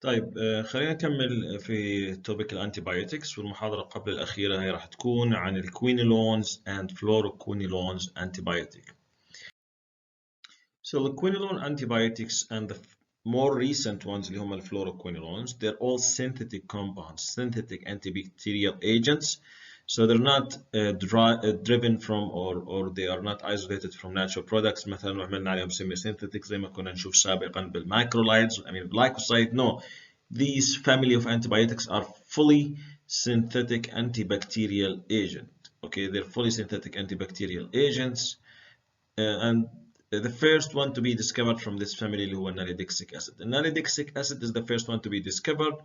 طيب خلينا نكمل في توبيك الانتيبيوتكس، والمحاضرة قبل الأخيرة هي راح تكون عن الكوينولونز and fluoroquinolones antibiotic. So the quinolone antibiotics and the more recent ones اللي هم الفلوروكوينولونز, they're all synthetic compounds, synthetic antibacterial agents. So they're not driven from or they are not isolated from natural products. مثلا عملنا عليهم semi-synthetic زي ما كنا نشوف سابقا بالماكرولايدز I mean glycoside. No, these family of antibiotics are fully synthetic antibacterial agent. Okay, they're fully synthetic antibacterial agents, and the first one to be discovered from this family اللي هو nalidixic acid. The nalidixic acid is the first one to be discovered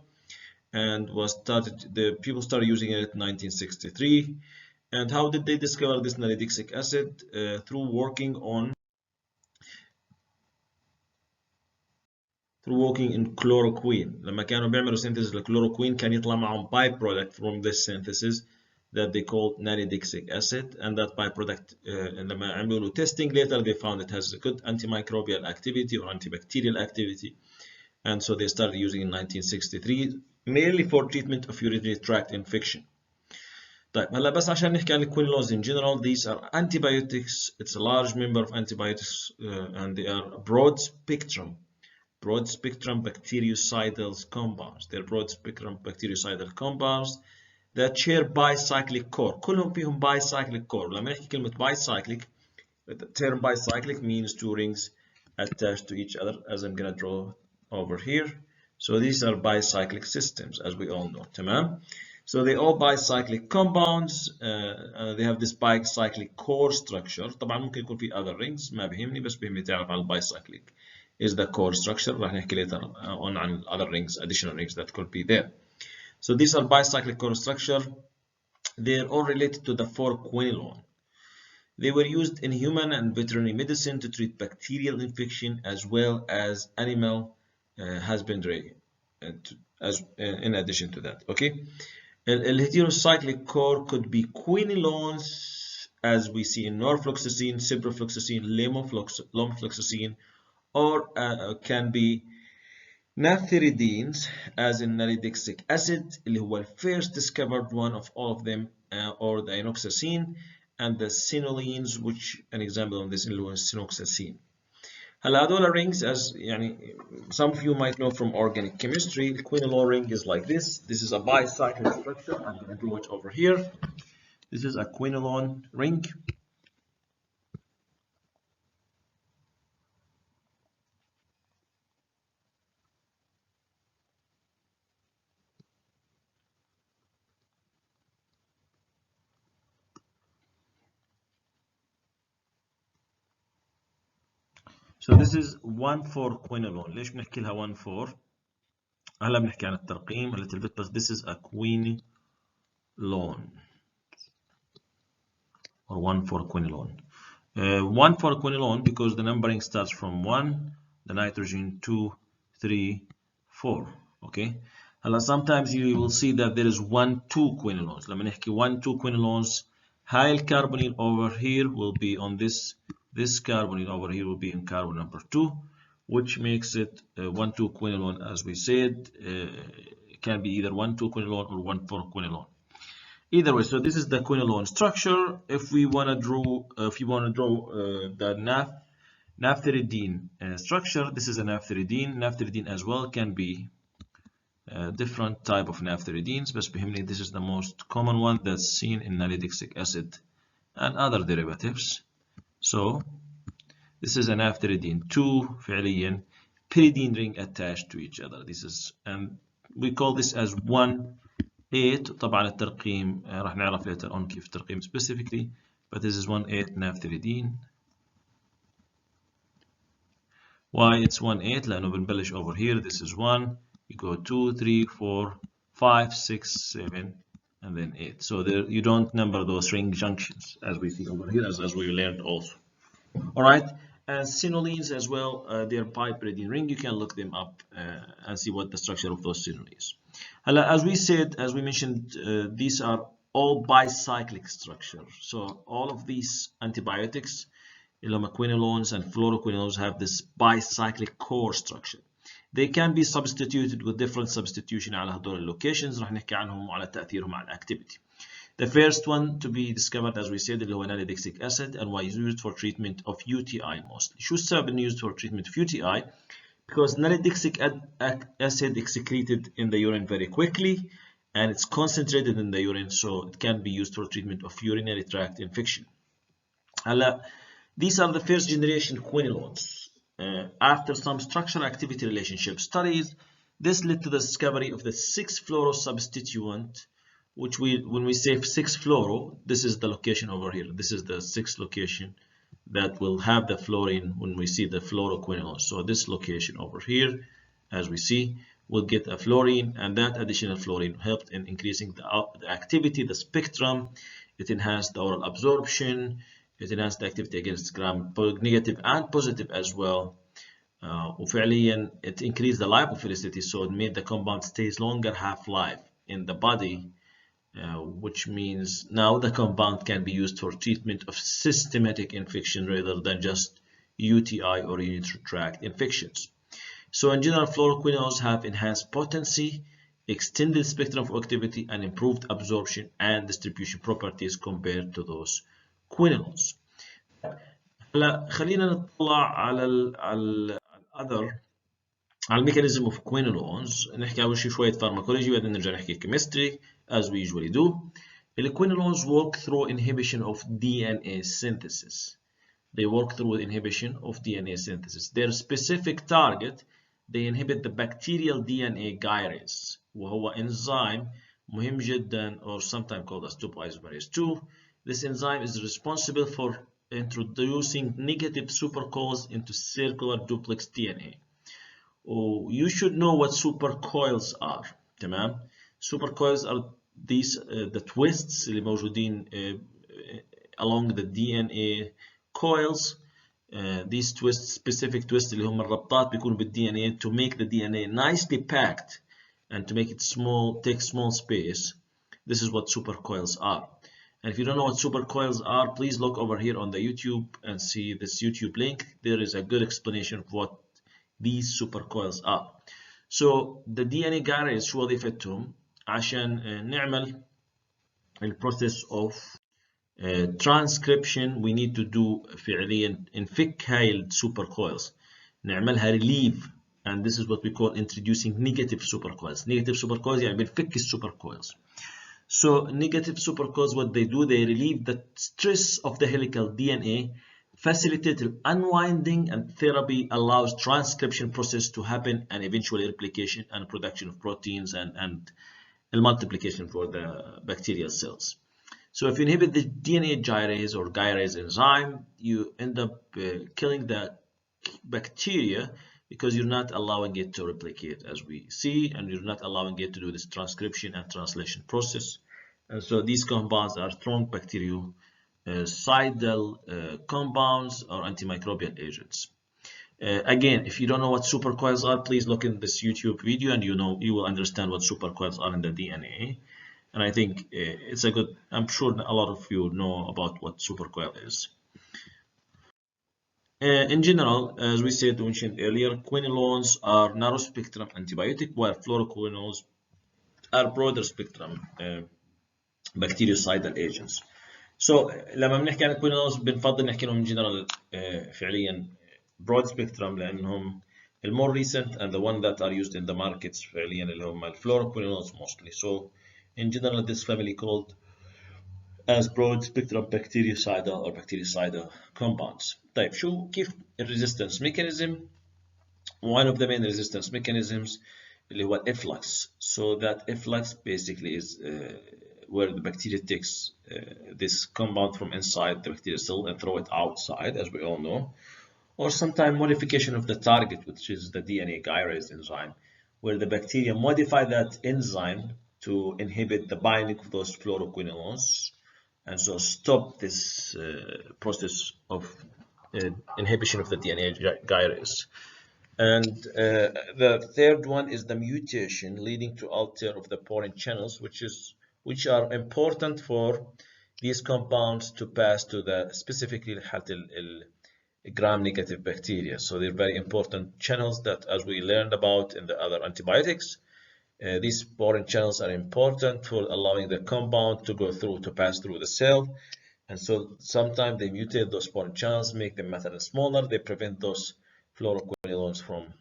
and the people started using it in 1963. And how did they discover this nalidixic acid? Through working in chloroquine. لما كانوا بيعملوا synthesis للكلوروكوين كان يطلع معهم byproduct from this synthesis that they called nalidixic acid, and that byproduct لما عملوا testing later they found it has a good antimicrobial activity or antibacterial activity, and so they started using it in 1963 mainly for treatment of urinary tract infection. طيب هلا بس عشان نحكي عن الquinolones in general, these are antibiotics. It's a large member of antibiotics and they are broad spectrum bactericidal compounds. They're broad spectrum bactericidal compounds that share bicyclic core. كلهم فيهم bicyclic core. لما نحكي كلمة bicyclic, the term bicyclic means two rings attached to each other, as I'm gonna draw over here. So these are bicyclic systems, as we all know. تمام? So they all bicyclic compounds. They have this bicyclic core structure. طبعا ممكن يكون في other rings, ما بيهمني, بس بيهمني تعرف على bicyclic is the core structure. راح نحكي later on عن other rings, additional rings that could be there. So these are bicyclic core structure. They are all related to the fluoroquinolone. They were used in human and veterinary medicine to treat bacterial infection as well as animal husbandry, in addition to that. Okay, heterocyclic core could be quinolones, as we see in norfloxacin, ciprofloxacin, lomfloxacin, or can be naphthyridines, as in nalidixic acid اللي هو first discovered one of all of them, or the inoxacin, and the sinolines, which an example of this اللي هو sinoxacin. هلا هذول rings, as يعني some of you might know from organic chemistry, the quinolone ring is like this. This is a bicyclic structure. I'm going to draw it over here. This is a quinolone ring. So this is 1,4-quinolone. ليش بنحكي لها 1,4؟ هلا بنحكي عن الترقيم a little bit, but this is a quinolone or 1,4-quinolone. 1,4-quinolone because the numbering starts from 1, the nitrogen 2, 3, 4. Okay. هلا sometimes you will see that there is 1,2-quinolones. لما نحكي 1,2-quinolones, high carbonyl over here will be on this carbonyl over here will be in carbon number 2, which makes it 1,2-quinolone. As we said, it can be either 1,2-quinolone or 1,4-quinolone. Either way, so this is the quinolone structure. If you want to draw the naphthyridine structure, this is a naphthyridine. Naphthyridine as well can be different type of naphthyridines, but بيهمني this is the most common one that's seen in nalidixic acid and other derivatives. So this is a naphthyridine 2 فعليا pyridine ring attached to each other. This is, and we call this as 1,8. طبعا الترقيم راح نعرف later on كيف الترقيم specifically, but this is 1,8 naphthyridine. Why it's 1,8? لأنه بنبلش over here. This is 1, you go 2, 3, 4, 5, 6, 7, and then 8. So there you don't number those ring junctions as we see over here, as we learned also. All right, and sinolines as well. They're pyridine ring. You can look them up and see what the structure of those sinolines. As we said, as we mentioned, these are all bicyclic structure. So all of these antibiotics, quinolones and fluoroquinolones, have this bicyclic core structure. They can be substituted with different substitution على هدول اللوكيشنز راح نحكي عنهم وعلى تأثيرهم على الactivity. The first one to be discovered, as we said, اللي هو nalidixic acid and was used for treatment of UTI mostly. شو السبب إنه used for treatment of UTI? Because nalidixic acid is secreted in the urine very quickly and it's concentrated in the urine, so it can be used for treatment of urinary tract infection. These are the first generation quinolones. After some structural activity relationship studies, this led to the discovery of the 6-fluoro substituent, which when we say 6-fluoro, this is the location over here. This is the 6th location that will have the fluorine when we see the fluoroquinolones. So this location over here, as we see, will get a fluorine, and that additional fluorine helped in increasing the activity, the spectrum. It enhanced the oral absorption. It enhanced the activity against gram-negative and positive as well. وفعليا it increased the lipophilicity, so it made the compound stays longer half-life in the body, which means now the compound can be used for treatment of systematic infection rather than just UTI or urinary tract infections. So in general, fluoroquinolones have enhanced potency, extended spectrum of activity, and improved absorption and distribution properties compared to those quinolones. هلا خلينا نطلع على الميكانيزم of quinolones. نحكي أول شيء شوية pharmacology وبعدين نرجع نحكي chemistry as we usually do. The quinolones work through inhibition of DNA synthesis. They work through inhibition of DNA synthesis. Their specific target, they inhibit the bacterial DNA gyrase, وهو enzyme مهم جدا, or sometimes called as 2-isomerase 2. This enzyme is responsible for introducing negative supercoils into circular duplex DNA. You should know what supercoils are. تمام. Supercoils are these the twists اللي موجودين along the DNA coils. These twists, specific twists اللي هم الربطات بيكونوا بالDNA to make the DNA nicely packed and to make it small, take small space. This is what supercoils are. And if you don't know what supercoils are, please look over here on the YouTube and see this YouTube link. There is a good explanation of what these supercoils are. So the DNA gyrase شو وظيفتهم؟ عشان نعمل البروسيس of transcription. We need to do فعليا نفك هاي السوبركويلز, نعملها relieve, and this is what we call introducing negative supercoils. Negative supercoils يعني بنفك السوبركويلز. So negative supercoils, what they do, they relieve the stress of the helical DNA, facilitate unwinding, and therapy allows transcription process to happen and eventually replication and production of proteins and multiplication for the bacterial cells. So if you inhibit the DNA gyrase or gyrase enzyme, you end up killing the bacteria because you're not allowing it to replicate, as we see, and you're not allowing it to do this transcription and translation process. And so these compounds are strong bactericidal compounds or antimicrobial agents. Again, if you don't know what supercoils are, please look in this YouTube video and you will understand what supercoils are in the DNA. And I think it's a good, I'm sure a lot of you know about what supercoil is. In general, as we said, mentioned earlier, quinolones are narrow spectrum antibiotic, while fluoroquinolones are broader spectrum bactericidal agents. So لما بنحكي عن quinolones بنفضل نحكي لهم in general فعليا broad spectrum لأنهم the more recent and the one that are used in the markets فعليا اللي هم fluoroquinolones mostly. So in general, this family called as broad spectrum bactericidal or bactericidal compounds. طيب شو كيف resistance mechanism? One of the main resistance mechanisms اللي هو efflux. So that efflux basically is where the bacteria takes this compound from inside the bacterial cell and throw it outside, as we all know. Or sometimes modification of the target, which is the DNA gyrase enzyme, where the bacteria modify that enzyme to inhibit the binding of those fluoroquinolones, and so stop this process of inhibition of the DNA gyrase. And the third one is the mutation leading to alter of the porin channels, which are important for these compounds to pass to the specifically gram-negative bacteria. So they're very important channels that, as we learned about in the other antibiotics, these porin channels are important for allowing the compound to go through, to pass through the cell. And so sometimes they mutate those porin channels, make them methylene smaller. They prevent those fluoroquinolones from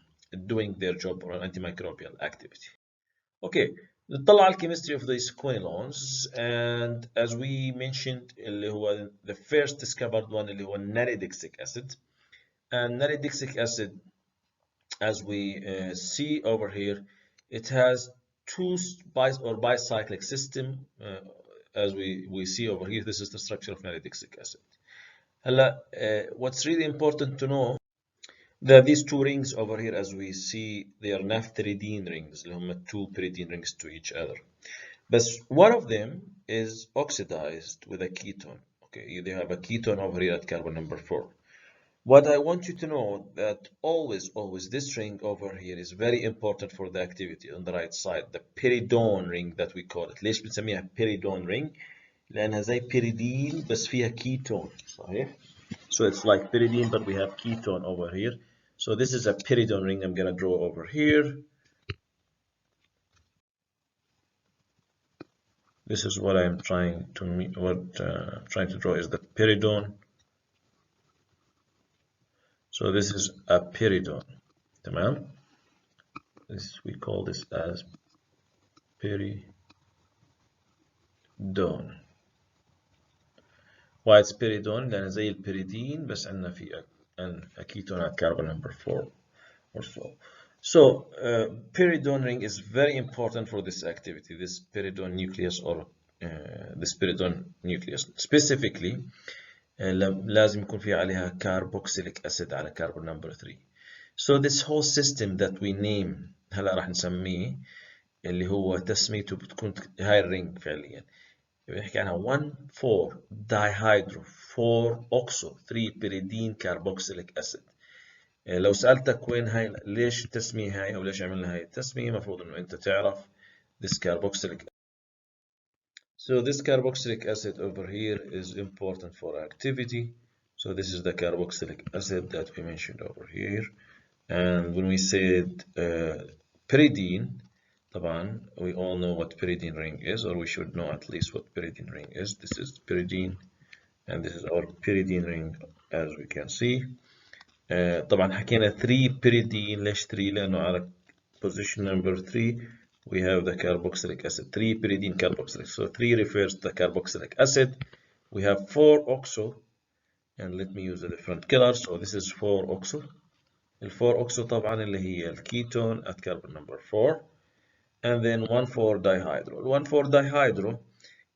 doing their job or antimicrobial activity. Okay, نطلع على chemistry of these quinolones, and as we mentioned اللي هو the first discovered one اللي هو nalidixic acid. And nalidixic acid, as we see over here, it has two bicyclic system. As we see over here, this is the structure of nalidixic acid. What's really important to know that these two rings over here, as we see, they are naphthalidine rings, اللي هم two pyridine rings to each other. But one of them is oxidized with a ketone. Okay, they have a ketone over here at carbon number 4. What I want you to know that always this ring over here is very important for the activity on the right side, the pyridone ring that we call it. ليش بنسميها pyridone ring؟ لأنها زي pyridine بس فيها ketone، صحيح؟ So it's like pyridine, but we have ketone over here. So this is a pyridone ring I'm gonna draw over here. This is what I'm trying to draw is the pyridone. So this is a pyridone. تمام? We call this as pyridone. Why it's pyridone؟ لأن زي البيريدين بس عندنا في ketone at carbon number 4 or so. So pyridone ring is very important for this activity, this pyridone nucleus or this pyridone nucleus. Specifically لازم يكون في عليها carboxylic acid على carbon number 3. So this whole system that we name هلا راح نسميه اللي هو تسميته بتكون هاي الرينج فعليا بنحكي عنها 1,4 dihydro 4 oxo 3 pyridine carboxylic acid. لو سألتك وين هاي، ليش التسمية هاي أو ليش عملنا هاي التسمية، المفروض إنه أنت تعرف this carboxylic. So this carboxylic acid over here is important for activity. So this is the carboxylic acid that we mentioned over here. And when we said pyridine, طبعا we all know what pyridine ring is, or we should know at least what pyridine ring is. This is pyridine, and this is our pyridine ring, as we can see. طبعا حكينا 3 pyridine. ليش 3؟ لأنه على position number 3 we have the carboxylic acid, 3 pyridine carboxylic. So 3 refers to the carboxylic acid. We have 4 oxo, and let me use a different color. So this is 4 oxo. ال 4 oxo طبعا اللي هي الكيتون at carbon number 4. And then 1,4 dihydro. 1,4 dihydro,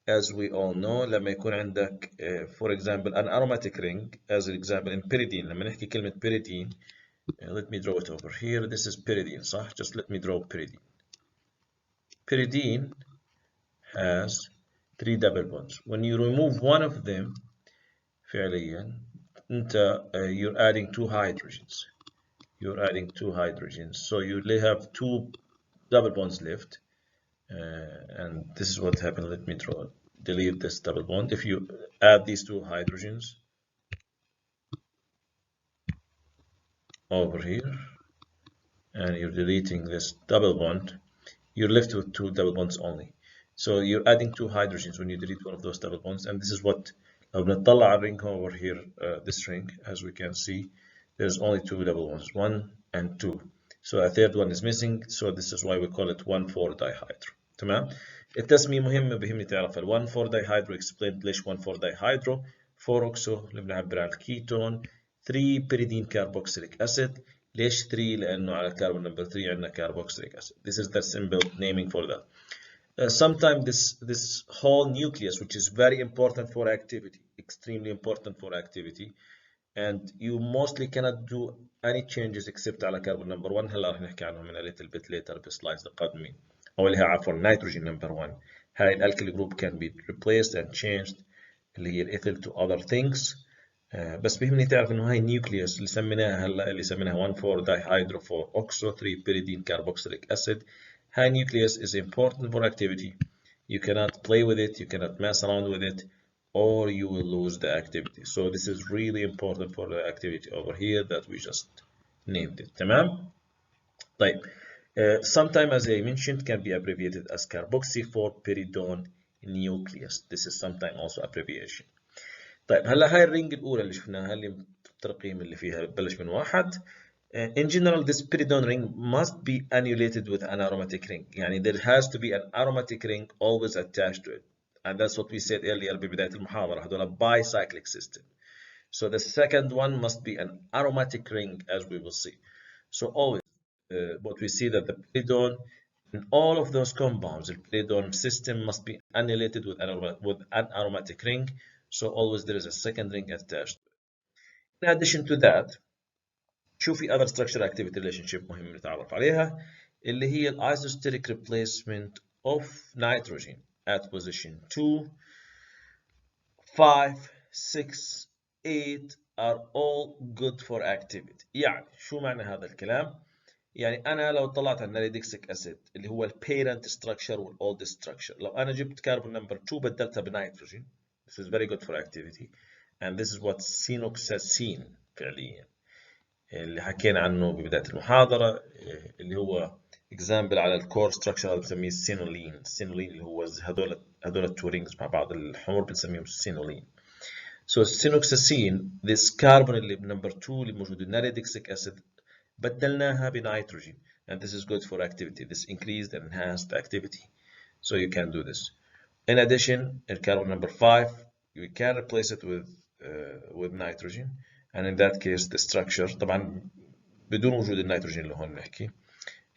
as we all know, لما يكون عندك for example an aromatic ring, as an example in pyridine. لما نحكي كلمة pyridine, let me draw it over here. This is pyridine, صح? Just let me draw pyridine. Pyridine has 3 double bonds. When you remove one of them, فعليا أنت you're adding 2 hydrogens. You're adding 2 hydrogens. So you only have 2 double bonds left. And this is what happened. Let me delete this double bond. If you add these 2 hydrogens over here and you're deleting this double bond, you're left with 2 double bonds only. So you're adding 2 hydrogens when you delete one of those double bonds, and this is what لو بنطلع على الرينج over here, this ring, as we can see, there's only 2 double bonds, 1 and 2. So a third one is missing, so this is why we call it 1,4 dihydro. تمام؟ التسمية مهمة، بهمني تعرف ال 1,4 dihydro explained ليش 1,4 dihydro. 4 oxo اللي بنعبر عن الكيتون. 3 pyridine carboxylic acid. ليش 3؟ لأنه على الكربون نمبر 3 عندنا carboxylic acid. This is the simple naming for that. Sometimes this whole nucleus, which is very important for activity, extremely important for activity, and you mostly cannot do any changes except على carbon number 1. هلا رح نحكي عنهم in a little bit later بالسلايدز القادمين. أو اللي هي عفوا nitrogen number 1. هاي الالكيل group can be replaced and changed اللي هي الإيثيل to other things. بس بهمني تعرف إنه هاي النيوكليوس اللي سميناها هلا اللي سميناها 1,4 dihydro 4 oxo 3 pyridine carboxylic acid. High nucleus is important for activity. You cannot play with it, you cannot mess around with it. or you will lose the activity. So this is really important for the activity over here that we just named it. تمام؟ طيب. Sometime, as I mentioned, can be abbreviated as carboxy for pyridone nucleus. This is sometimes also abbreviation. طيب هلا هاي الرينج الأولى اللي شفناها اللي الترقيم اللي فيها ببلش من 1. In general, this pyridone ring must be annulated with an aromatic ring. يعني there has to be an aromatic ring always attached to it. And that's what we said earlier ببداية المحاضرة. هذول bicyclic system. So the second one must be an aromatic ring, as we will see. So always what we see that the pyridone in all of those compounds, the pyridone system must be annihilated with an aromatic ring. So always there is a second ring attached. In addition to that, شو في other structure activity relationship مهم نتعرف عليها اللي هي isosteric replacement of nitrogen at position 2, 5, 6, 8 are all good for activity. يعني شو معنى هذا الكلام؟ يعني أنا لو طلعت على الناليدكسيك أسيد اللي هو البيرنت structure والأولد structure، لو أنا جبت كربون نمبر 2 بدلتها بنيتروجين، this is very good for activity and this is what سينوكساسين فعليا اللي حكينا عنه ببداية المحاضرة اللي هو example على الكور structure اللي بنسميه السينولين. السينولين اللي هو هذول التو رينجز مع بعض الحمر بنسميهم السينولين. So السينوكساسين this carbon اللي بنمبر 2 اللي موجود الناليدكسيك أسيد بدلناها بنيتروجين and this is good for activity. This increased and enhanced activity. So you can do this. In addition, in carbon number 5, you can replace it with nitrogen, and in that case the structure طبعا بدون وجود النيتروجين اللي هون نحكي.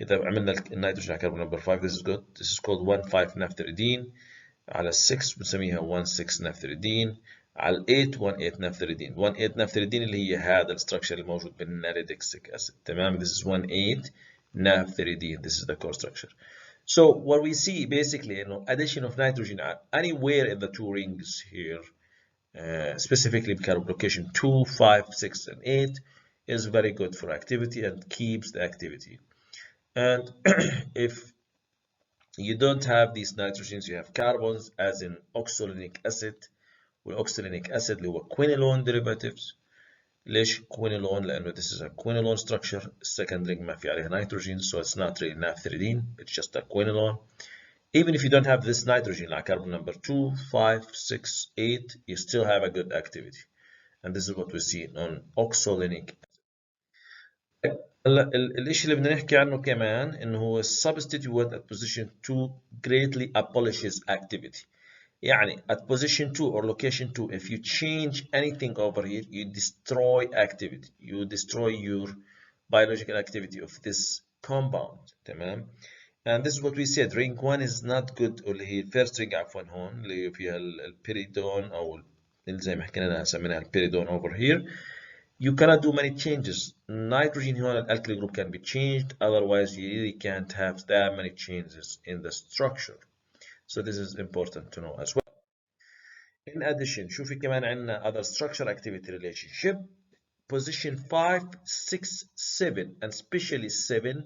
إذا عملنا النيتروجين على carbon number 5 this is good. This is called 1,5-naphthyridine. على 6 بنسميها 1,6-naphthyridine. على 8 1,8-naphthyridine. 1,8-naphthyridine اللي هي هذا الستراكشر الموجود بالناليدكسيك اسيد. تمام. This is 1,8-naphthyridine. This is the core structure. So what we see basically, addition of nitrogen anywhere in the two rings here, specifically carbon location 2, 5, 6, and 8, is very good for activity and keeps the activity. And if you don't have these nitrogens, you have carbons, as in oxolinic acid. والoxolinic acid اللي هو quinolone derivatives. ليش quinolone؟ لأنه this is a quinolone structure. Second ring ما في عليها nitrogen, so it's not really naphthyridine. It's just a quinolone. Even if you don't have this nitrogen, like carbon number 2, 5, 6, 8, you still have a good activity. And this is what we see on oxolinic acid. هلا الاشي اللي بدنا نحكي عنه كمان انه هو substituent at position 2 greatly abolishes activity. يعني at position 2 or location 2, if you change anything over here, you destroy activity. You destroy your biological activity of this compound. تمام. And this is what we said. Ring 1 is not good. اللي هي first ring عفوا هون اللي فيها البيريدون او زي ما حكينا سميناها البيريدون over here. You cannot do many changes. Nitrogen here on alkyl group can be changed. Otherwise, you really can't have that many changes in the structure. So this is important to know as well. In addition, شوفي كمان عندنا other structure activity relationship. Position 5, 6, 7, and especially 7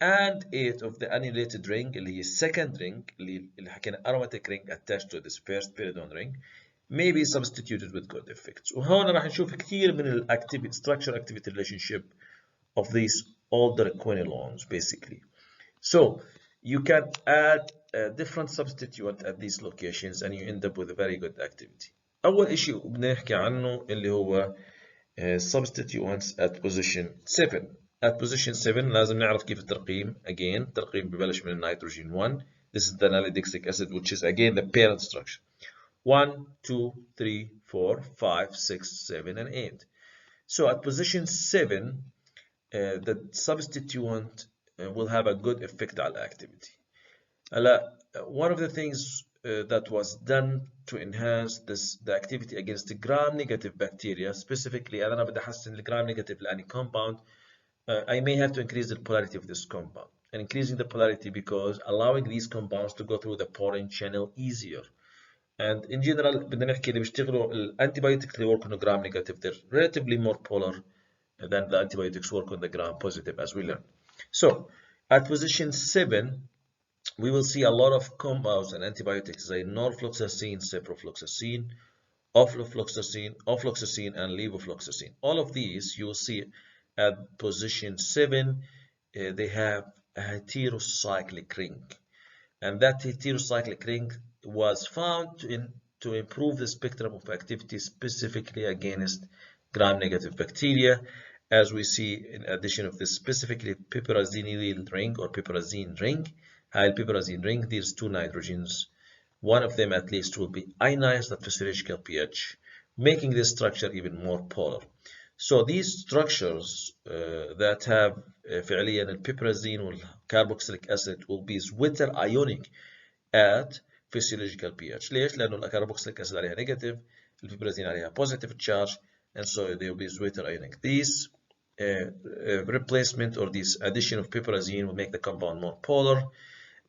and 8 of the annulated ring اللي هي second ring اللي حكينا aromatic ring attached to this first pyridone ring may be substituted with good effects. وهون راح نشوف كثير من ال structure activity relationship of these older quinolones basically. So you can add a different substituent at these locations and you end up with a very good activity. أول إشي بدنا نحكي عنه اللي هو substituents at position 7. At position 7 لازم نعرف كيف الترقيم. Again الترقيم ببلش من النيتروجين 1. This is the nalidixic acid which is again the parent structure. 1, 2, 3, 4, 5, 6, 7, and 8. So at position 7, the substituent will have a good effect on activity. One of the things that was done to enhance the activity against the gram-negative bacteria, specifically, أنا بدي أحسن الgram-negative لأني compound, I may have to increase the polarity of this compound. And increasing the polarity because allowing these compounds to go through the porin channel easier. And in general بدنا نحكي اللي بيشتغلوا الانتيبيوتكس اللي work on the gram negative, they're relatively more polar than the antibiotics work on the gram positive, as we learned. So at position 7, we will see a lot of compounds and antibiotics زي norfloxacin, ciprofloxacin, ofloxacin, and levofloxacin. All of these you will see at position 7. They have a heterocyclic ring, and that heterocyclic ring was found to improve the spectrum of activity specifically against gram-negative bacteria, as we see in addition of this specifically piperazine ring or piperazine ring. Piperazine ring, there's 2 nitrogens. One of them at least will be ionized at physiological pH, making this structure even more polar. So these structures that have فعليا البيبرازين والكربوكسيليك acid will be sweeter ionic at physiological pH. ليش؟ لأنه الكربوكسيليك acid عليها negative, البيبرازين عليها positive charge, and so they will be sweeter ionic. These replacement or this addition of piperazine will make the compound more polar,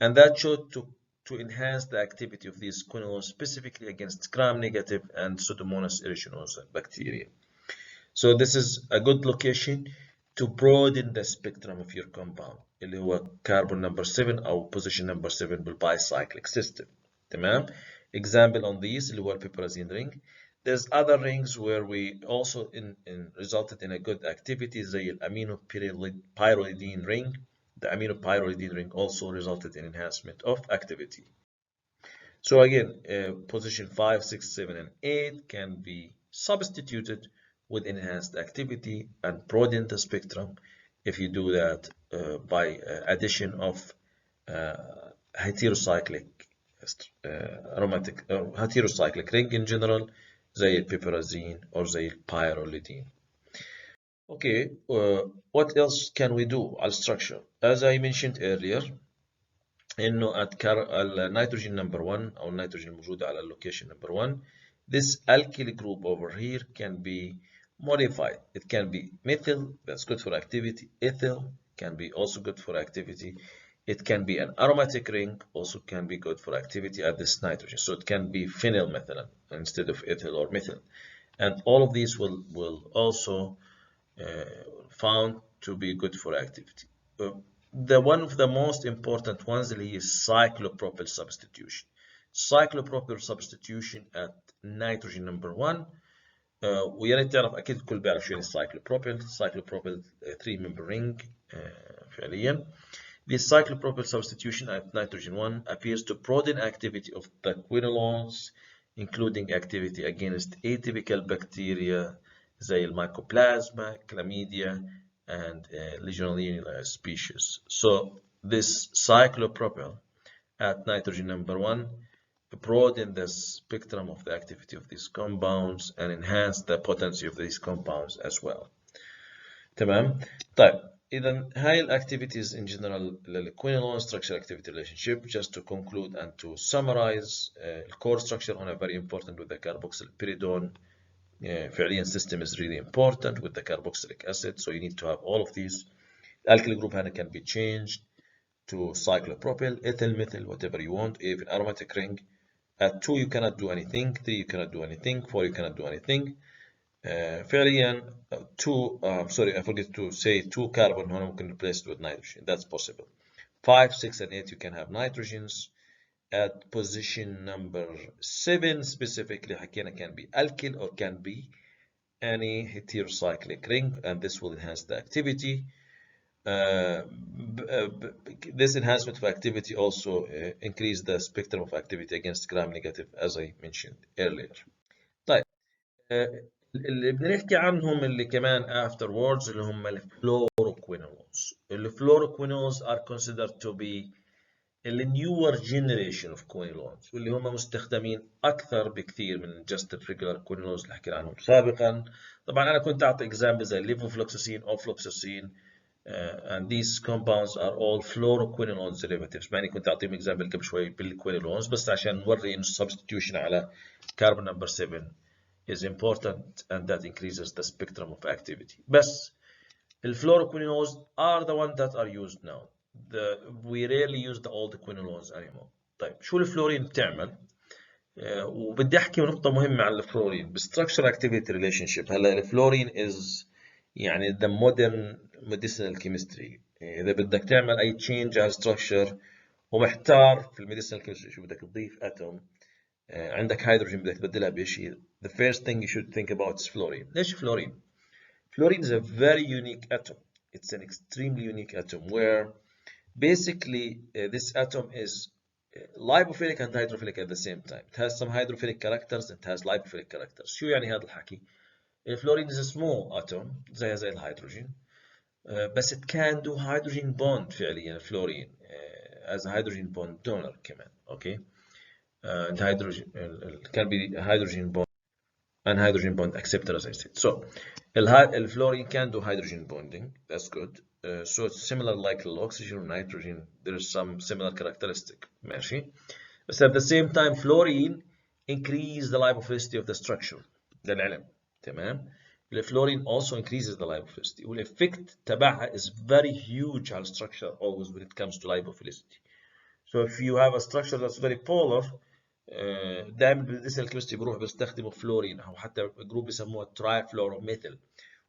and that showed to enhance the activity of these quinolones specifically against gram-negative and Pseudomonas aeruginosa bacteria. So this is a good location to broaden the spectrum of your compound اللي هو carbon number 7 أو position number 7 بالbicyclic system. تمام. Example on these اللي هو piperazine ring. There's other rings where we also resulted in a good activity زي aminopyridine ring. The aminopyridine ring also resulted in enhancement of activity. So again, position 5, 6, 7, and 8 can be substituted with enhanced activity and broaden the spectrum if you do that by addition of heterocyclic aromatic heterocyclic ring in general زي البيبرازين or زي البيروليدين. Okay, what else can we do على structure? As I mentioned earlier, انه النيتروجين نمبر 1 او النيتروجين الموجوده على اللوكيشن نمبر 1, this alkyl group over here can be modified. It can be methyl, that's good for activity. Ethyl can be also good for activity. It can be an aromatic ring, also can be good for activity at this nitrogen. So it can be phenyl methyl instead of ethyl or methyl. And all of these will also found to be good for activity. The one of the most important ones is cyclopropyl substitution. Cyclopropyl substitution at nitrogen number 1. ويا ريت تعرف اكيد الكل بيعرف شو يعني cyclopropyl 3 member ring فعليا. The cyclopropyl substitution at nitrogen 1 appears to broaden activity of the quinolones, including activity against atypical bacteria زي الميكوبلازما, chlamydia, and Legionella species. So this cyclopropyl at nitrogen number 1 broaden the spectrum of the activity of these compounds and enhance the potency of these compounds as well. تمام. طيب إذا هاي الactivities in general للquinolone structure activity relationship. Just to conclude and to summarize, core structure هنا very important with the carboxyl pyridone. فعليا system is really important with the carboxylic acid, so you need to have all of these. Alkyl group هنا can be changed to cyclopropyl, ethyl, methyl, whatever you want, even aromatic ring. At 2 you cannot do anything, 3 you cannot do anything, 4 you cannot do anything. فعليا 2 sorry I forget to say 2 carbon هنا ممكن replace it with nitrogen, that's possible. 5, 6, and 8 you can have nitrogens. At position number 7 specifically حكينا can be alkyl or can be any heterocyclic ring, and this will enhance the activity. This enhancement of activity also increase the spectrum of activity against gram-negative as I mentioned earlier. طيب اللي بنحكي عنهم اللي كمان afterwards اللي هم الفلوروكوينولز. الفلوروكوينولز are considered to be the newer generation of quinolones واللي هم مستخدمين أكثر بكثير من just the regular quinolones اللي حكينا عنهم سابقا. طبعا أنا كنت أعطي examples زي levofloxacin, ofloxacin, and these compounds are all fluoroquinolones derivatives. معني كنت أعطيهم example قبل شوي بالquinolones بس عشان نوري إنه substitution على carbon number 7 is important and that increases the spectrum of activity. بس الفلوروquinolones are the ones that are used now. We rarely use the old quinolones anymore. طيب شو الفلورين بتعمل؟ وبدي احكي نقطة مهمة عن الفلورين بالstructure activity relationship. هلا الفلورين is يعني the modern medicinal chemistry. إذا بدك تعمل أي change على structure ومحتار في الميديسنال كيمستري شو بدك تضيف اتوم عندك هيدروجين بدك تبدلها بشيء. The first thing you should think about is fluorine. ليش فلورين؟ Fluorine is a very unique atom. It's an extremely unique atom where basically this atom is lipophilic and hydrophilic at the same time. It has some hydrophilic characters, it has lipophilic characters. شو يعني هذا الحكي؟ الفلورين is a small atom زي الهيدروجين بس it can do hydrogen bond فعليا الفلورين as a hydrogen bond donor كمان اوكي and hydrogen can be hydrogen bond and hydrogen bond acceptor as I said. So الفلورين can do hydrogen bonding, that's good. So it's similar like oxygen or nitrogen, there is some similar characteristic ماشي. But at the same time fluorine increase the lipophilicity of the structure للعلم تمام. الفلورين also increases the lipophilicity والeffect تبعها is very huge على structure always when it comes to lipophilicity. So if you have a structure that's very polar دائما بالميديسنال كيمستري بيروحوا بيستخدموا فلورين او حتى جروب بيسموها ترايفلوروميثيل.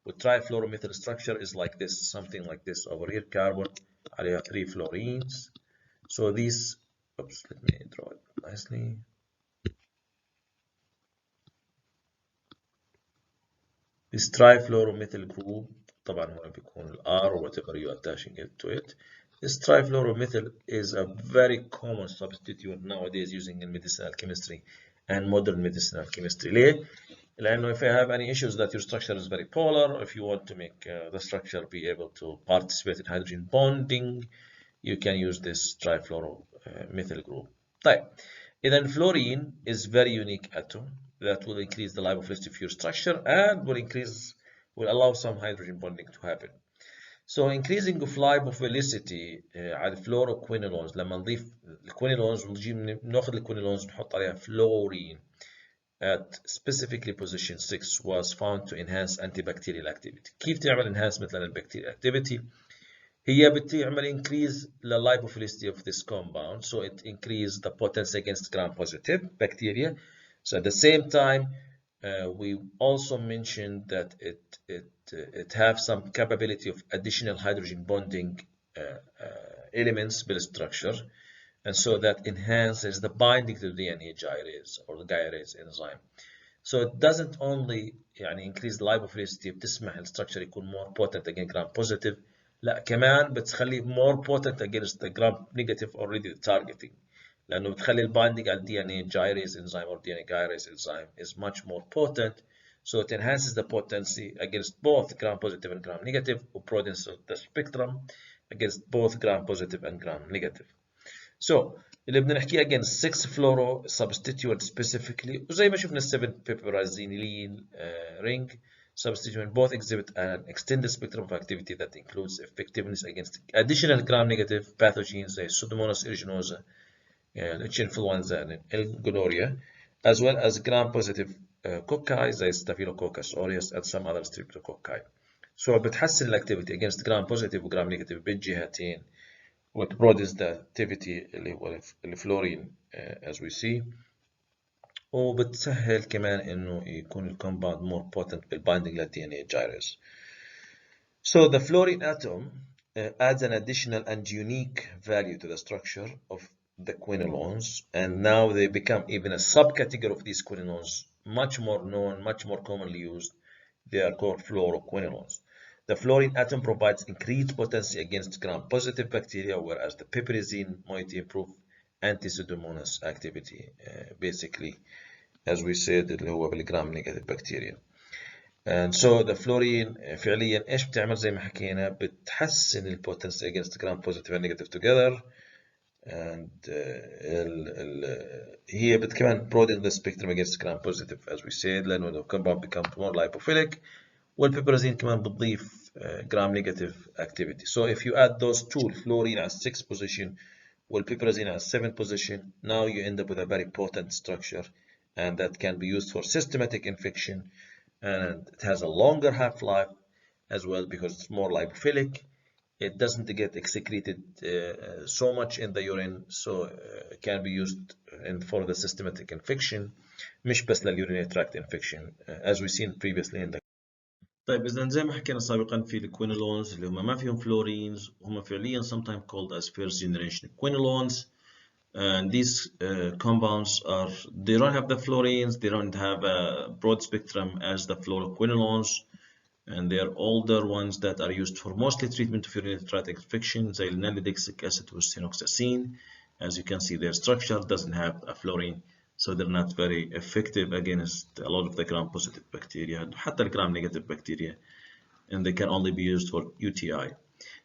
والترايفلوروميثيل structure is like this, something like this over here, carbon عليها 3 fluorines. So these, oops, let me draw it nicely. This trifluoromethyl group طبعا هنا بيكون ال R or whatever you are attaching it to it. This trifluoromethyl is a very common substituent nowadays using in medicinal chemistry and modern medicinal chemistry. ليه؟ لأنه if you have any issues that your structure is very polar, if you want to make the structure be able to participate in hydrogen bonding, you can use this trifluoromethyl group. طيب إذا fluorine is very unique atom that will increase the lipophilicity of your structure and will allow some hydrogen bonding to happen. So increasing of lipophilicity على fluoroquinolones لما نضيف الquinolones ناخذ الquinolones نحط عليها fluorine at specifically position 6 was found to enhance antibacterial activity. كيف تعمل enhancement للبacterial activity؟ هي بتعمل increase the lipophilicity of this compound, so it increases the potency against gram-positive bacteria. So at the same time, we also mentioned that it have some capability of additional hydrogen bonding elements build structure, and so that enhances the binding to the DNA gyrase or the gyrase enzyme. So it doesn't only increase the lipophilicity بتسمح الستراكشر يكون more potent against gram-positive, لا كمان بتخليه more potent against the gram-negative already targeting. لأنه بتخلي البايندينج على DNA gyrase enzyme or DNA gyrase enzyme is much more potent, so it enhances the potency against both gram-positive and gram-negative, broadens the spectrum against both gram-positive and gram-negative. So اللي بدنا نحكيه against 6 fluoro substituent specifically وزي ما شفنا 7 piperazine ring substituent both exhibit an extended spectrum of activity that includes effectiveness against additional gram-negative pathogens زي Pseudomonas aeruginosa, H-influenza and gonorrhea, as well as gram-positive cocci زي Staphylococcus aureus and some other streptococci. So بتحسن الاكتيفيتي against gram-positive و gram-negative بالجهتين. What broadens the activity اللي هو الفلورين as we see, وبتسهل كمان إنه يكون الكومباوند more potent بالbinding لل DNA gyrase. So the fluorine atom adds an additional and unique value to the structure of the quinolones, and now they become even a subcategory of these quinolones, much more known, much more commonly used. They are called fluoroquinolones. The fluorine atom provides increased potency against gram-positive bacteria, whereas the piperazine might improve anti-Pseudomonas activity, basically, as we said, اللي هو بالgram-negative bacteria. And so the fluorine فعليا ايش بتعمل زي ما حكينا بتحسن البوتنسي against gram-positive and negative together, and هي كمان broaden the spectrum against gram-positive as we said لأنه the compound becomes more lipophilic. والبيبرازين كمان بتضيف gram-negative activity. So if you add those two, fluorine at 6 position والبيبرازين at 7 position, now you end up with a very potent structure, and that can be used for systematic infection, and it has a longer half-life as well because it's more lipophilic. It doesn't get excreted so much in the urine, so it can be used for the systematic infection, مش بس للurinary tract infection as we seen previously in the. طيب إذا زي ما حكينا سابقا في الquinolones اللي هم ما فيهم فلورينز هم فعليا sometimes called as first generation quinolones. And these compounds they don't have the fluorines, they don't have a broad spectrum as the fluoroquinolones, and they are older ones that are used for mostly treatment of urinary tract infections, زي nalidixic acid والsinoxacin. As you can see, their structure doesn't have a fluorine, so they're not very effective against a lot of the gram-positive bacteria, حتى الgram-negative bacteria, and they can only be used for UTI.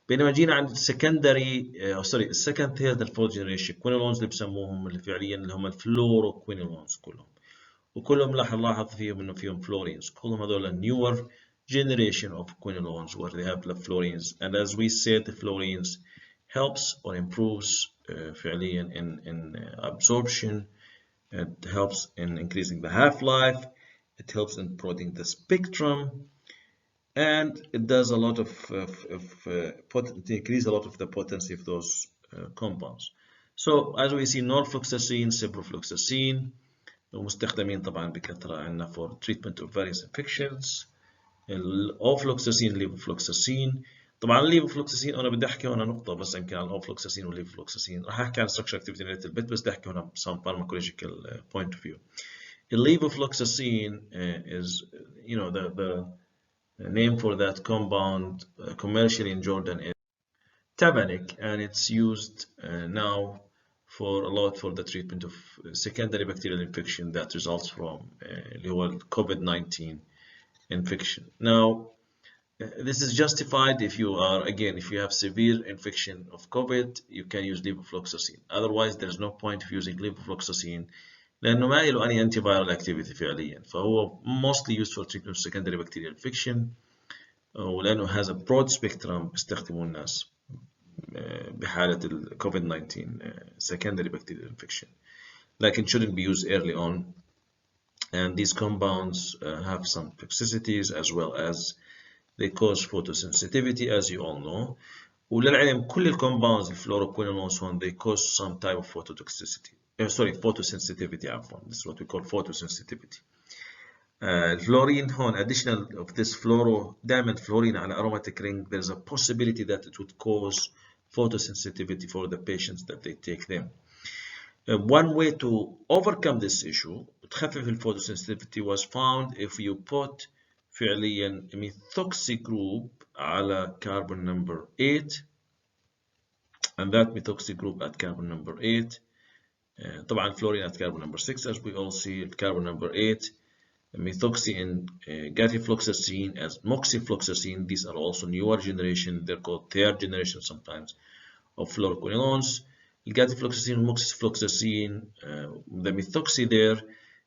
بينما جينا عند السكندري السكند ثيرد الفورث جنريشن كوينولونز اللي بسموهم اللي فعليا اللي هم الفلوروكوينولونز كلهم، وكلهم راح نلاحظ فيهم انه فيهم فلورينز، كلهم هذول newer generation of quinolones where they have the fluorines, and as we said the fluorines helps or improves فعليا in absorption, it helps in increasing the half-life, it helps in promoting the spectrum, and it does a lot of increase a lot of the potency of those compounds. So as we see norfloxacin, ciprofloxacin ومستخدمين طبعا بكثرة عندنا for treatment of various infections. الاوفلوكساسين ليفوفلوكساسين، طبعا الليفوفلوكساسين انا بدي احكي هنا نقطة بس يمكن عن الاوفلوكساسين والليفوفلوكساسين، راح احكي عن structure activity related bit بس بدي احكي هنا some pharmacological point of view. Levofloxacin is, you know, the name for that compound commercially in Jordan is Tabanik, and it's used now for a lot for the treatment of secondary bacterial infection that results from COVID-19 infection. Now, this is justified if you are, again, if you have severe infection of COVID, you can use levofloxacin. Otherwise, there's no point of using levofloxacin لأنه ما له أي antiviral activity فعليا، فهو mostly used for treatment of secondary bacterial infection، ولأنه has a broad spectrum بيستخدموه الناس بحالة ال COVID-19 secondary bacterial infection. لكن shouldn't be used early on. And these compounds have some toxicities as well as they cause photosensitivity, as you all know. وللعلم كل الكومباوندز الفلوروكوينولونز هون they cause some type of phototoxicity. Photosensitivity عفوا. This is what we call photosensitivity. الفلورين هون additional of this fluoro دائما fluorine على aromatic ring, there's a possibility that it would cause photosensitivity for the patients that they take them. One way to overcome this issue تخفف الphotosensitivity was found if you put فعليا methoxy group على carbon number 8, and that methoxy group at carbon number 8 طبعا fluorine at carbon number 6 as we all see at carbon number 8, methoxy and gatifloxacin as moxifloxacin. These are also newer generation, they're called third generation sometimes of fluoroquinolones. Gatifloxacin and moxifloxacin, the methoxy there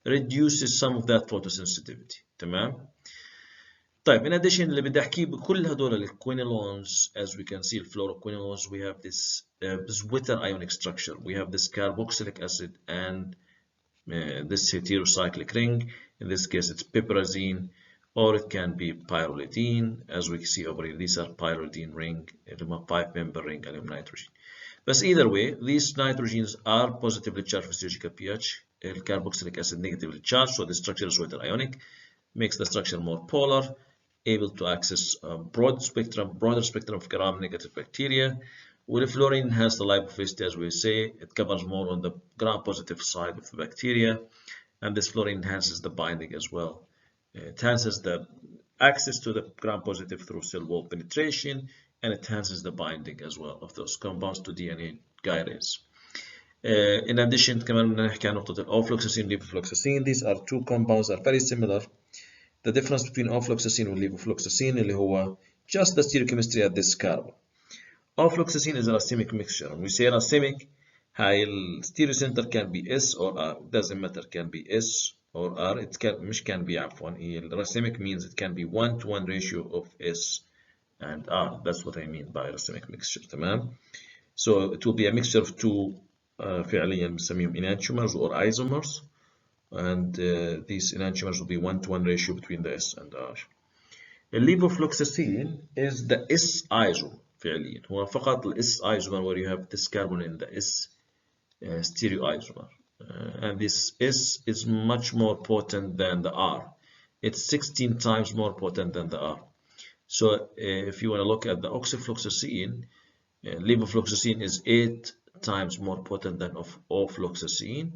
reduces some of that photosensitivity. تمام. طيب in addition اللي بدي احكيه بكل هدول الquinolones, as we can see الفلوروquinolones, we have this zwitter ionic structure. We have this carboxylic acid and this heterocyclic ring. In this case it's piperazine, or it can be pyrrolidine, as we see over here. These are pyrrolidine ring, 5-member ring, aluminum nitrogen. But either way, these nitrogens are positively charged for physiological pH. Carboxylic acid negatively charged, so the structure is zwitter ionic, makes the structure more polar, able to access a broader spectrum of gram-negative bacteria. While fluorine has the lipophilicity, as we say, it covers more on the gram-positive side of the bacteria, and this fluorine enhances the binding as well. It enhances the access to the gram-positive through cell wall penetration, and it enhances the binding as well of those compounds to DNA gyrase. In addition, كمان بدنا نحكي عن نقطة الأوفلوكساسين والليفوفلوكساسين. These are two compounds that are very similar. The difference between ofloxacin and levofloxacin اللي هو just the stereochemistry at this carbon. Ofloxacin is a racemic mixture. When we say racemic, هاي الستيريو can be S or R. It doesn't matter, can be S or R. It can be عفوا. Racemic means it can be 1-to-1 ratio of S and R. That's what I mean by racemic mixture. تمام. So it will be a mixture of two فعليا بنسميهم enantiomers or isomers. And these enantiomers will be 1-to-1 ratio between the S and R. Levofloxacin is the S isomer فعليا. هو فقط ال S isomer where you have this carbon in the S stereoisomer. And this S is much more potent than the R. It's 16 times more potent than the R. So if you want to look at the oxyfloxacin, levofloxacin is 8 times more potent than of ofloxacin,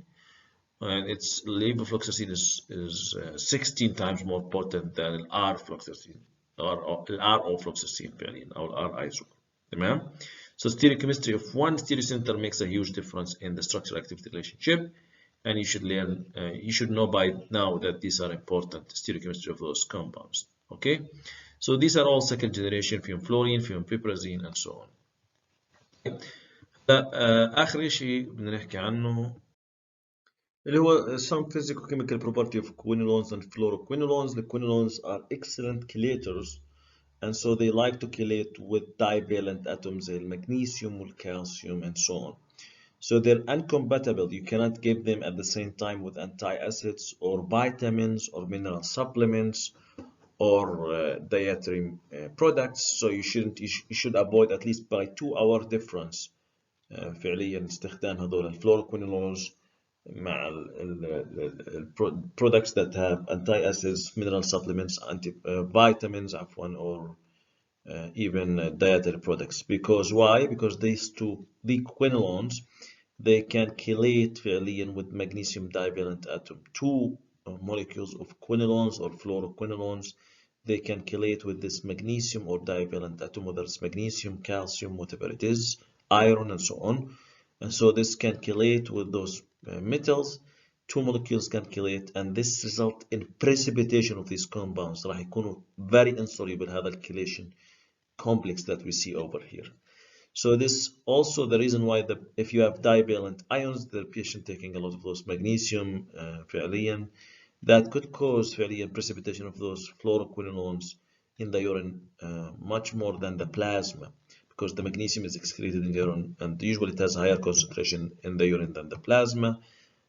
and its levofloxacin is 16 times more potent than الارفلوxacin or الارofloxacin فعليا أو الار-iso. تمام. So stereochemistry of one stereocenter makes a huge difference in the structure activity relationship, and you should learn, you should know by now that these are important stereochemistry of those compounds. Okay, so these are all second generation fluorine, piperazine, and so on. آخر شيء بدنا نحكي عنه اللي هو some physicochemical property of quinolones and fluoroquinolones. The quinolones are excellent chelators, and so they like to chelate with divalent atoms, the magnesium, calcium, and so on. So they're incompatible. You cannot give them at the same time with antacids or vitamins or mineral supplements or dietary products. So you should avoid at least by 2-hour difference فعليا استخدام هذول الفلوروكوينولونز مع ال products that have antacids, mineral supplements, vitamins عفوا, or even dietary products. Because why? Because these the quinolones, they can chelate فعليا with magnesium divalent atom. Two molecules of quinolones or fluoroquinolones, they can chelate with this magnesium or divalent atom, whether it's magnesium, calcium, whatever it is, iron, and so on. And so this can chelate with those metals. Two molecules can chelate, and this result in precipitation of these compounds. راح يكونوا very insoluble هذا الchelation complex that we see over here. So this also the reason why if you have divalent ions, the patient taking a lot of those magnesium فعليا, that could cause فعليا precipitation of those fluoroquinolones in the urine much more than the plasma, because the magnesium is excreted in the urine and usually it has higher concentration in the urine than the plasma,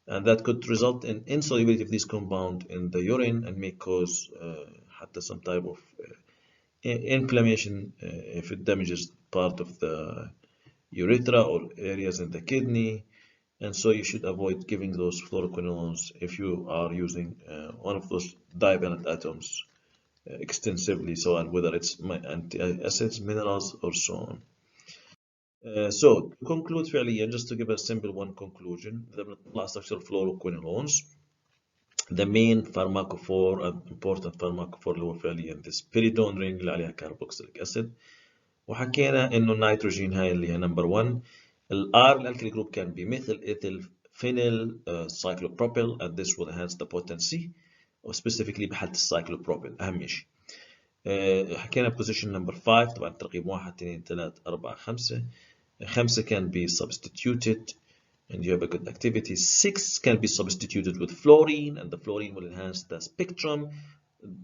and that could result in insolubility of this compound in the urine and may cause حتى some type of inflammation if it damages part of the urethra or areas in the kidney. And so you should avoid giving those fluoroquinolones if you are using one of those divalent atoms extensively, so on, whether it's antacids, minerals, or so on. So to conclude فعليا, just to give a simple one conclusion, the structure of fluoroquinolones, the main pharmacophore, important pharmacophore اللي هو فعليا this pyridine ring اللي عليها carboxylic acid. وحكينا انه النيتروجين هاي اللي هي نمبر 1. الار الالكلي جروب can be methyl ethyl phenyl cyclopropyl, and this will enhance the potency, or specifically بحالة السايكلوبروبيل أهم شيء. حكينا position number 5 طبعا ترقيم 1 2 3 4 5. 5 can be substituted and you have a good activity. 6 can be substituted with fluorine, and the fluorine will enhance the spectrum,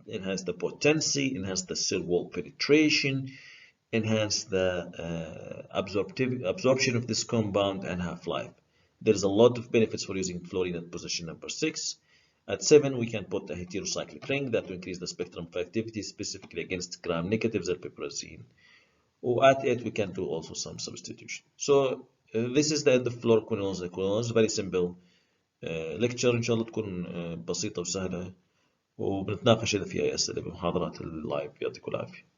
enhance the potency, enhance the cell wall penetration, enhance the absorption of this compound and half-life. There's a lot of benefits for using fluorine at position number 6. At 7, we can put a heterocyclic ring that will increase the spectrum of activity, specifically against gram-negatives or piperazine. Or at 8, we can do also some substitution. So this is the end of fluoroquinolones. Very simple lecture. إن شاء الله تكون بسيطة وسهلة، وبنتناقش إذا في أي أسئلة بمحاضرات اللايف. يعطيكم العافية.